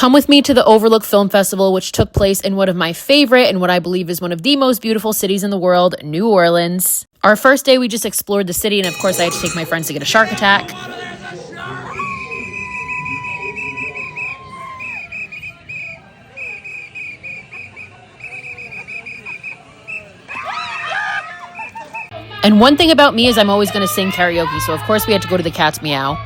Come with me to the Overlook Film Festival, which took place in one of my favorite and what I believe is one of the most beautiful cities in the world, New Orleans. Our first day, we just explored the city, and of course, I had to take my friends to get a shark attack. And one thing about me is I'm always going to sing karaoke, so of course we had to go to the Cat's Meow.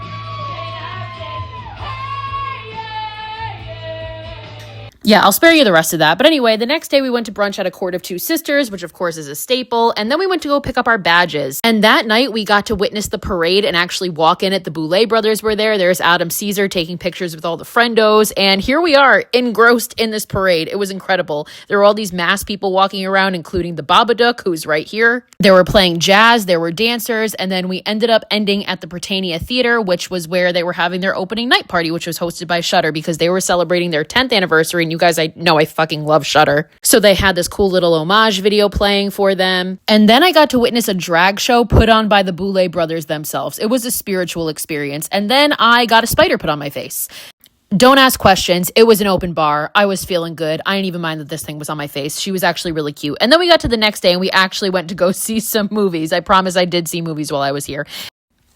Yeah, I'll spare you the rest of that. But anyway, the next day we went to brunch at a Court of Two Sisters, which of course is a staple. And then we went to go pick up our badges. And that night we got to witness the parade and actually walk in it. The Boulet brothers were there. There's Adam Caesar taking pictures with all the friendos. And here we are engrossed in this parade. It was incredible. There were all these masked people walking around, including the Babadook, who's right here. They were playing jazz. There were dancers. And then we ended up ending at the Britannia Theater, which was where they were having their opening night party, which was hosted by Shudder because they were celebrating their 10th anniversary. And you guys, I know I fucking love Shudder. So they had this cool little homage video playing for them. And then I got to witness a drag show put on by the Boulet brothers themselves. It was a spiritual experience. And then I got a spider put on my face. Don't ask questions. It was an open bar. I was feeling good. I didn't even mind that this thing was on my face. She was actually really cute. And then we got to the next day and we actually went to go see some movies. I promise I did see movies while I was here.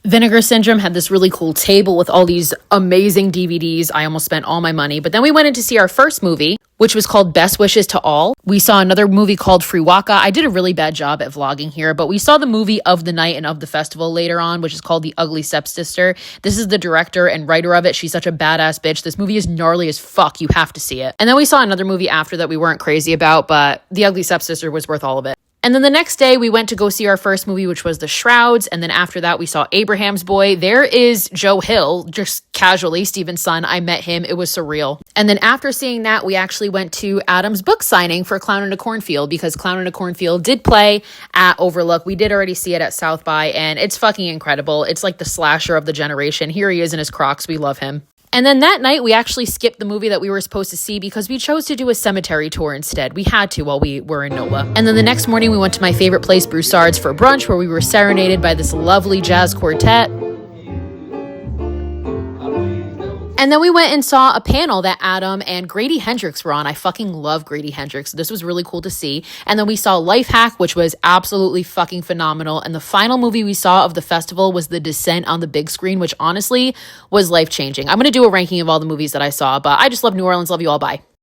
Vinegar Syndrome had this really cool table with all these amazing DVDs. I almost spent all my money. But then we went in to see our first movie, which was called Best Wishes to All. We saw another movie called Free Waka. I did a really bad job at vlogging here, but we saw the movie of the night and of the festival later on, which is called The Ugly Stepsister. This is the director and writer of it. She's such a badass bitch. This movie is gnarly as fuck. You have to see it. And then we saw another movie after that we weren't crazy about, but The Ugly Stepsister was worth all of it. And then the next day, we went to go see our first movie, which was The Shrouds. And then after that, we saw Abraham's Boy. There is Joe Hill, just casually, Steven's son. I met him. It was surreal. And then after seeing that, we actually went to Adam's book signing for Clown in a Cornfield because Clown in a Cornfield did play at Overlook. We did already see it at South by, and it's fucking incredible. It's like the slasher of the generation. Here he is in his Crocs. We love him. And then that night, we actually skipped the movie that we were supposed to see because we chose to do a cemetery tour instead. We had to while we were in NOLA. And then the next morning, we went to my favorite place, Broussard's, for brunch, where we were serenaded by this lovely jazz quartet. And then we went and saw a panel that Adam and Grady Hendrix were on. I fucking love Grady Hendrix. This was really cool to see. And then we saw Life Hack, which was absolutely fucking phenomenal. And the final movie we saw of the festival was The Descent on the big screen, which honestly was life-changing. I'm going to do a ranking of all the movies that I saw, but I just love New Orleans. Love you all. Bye.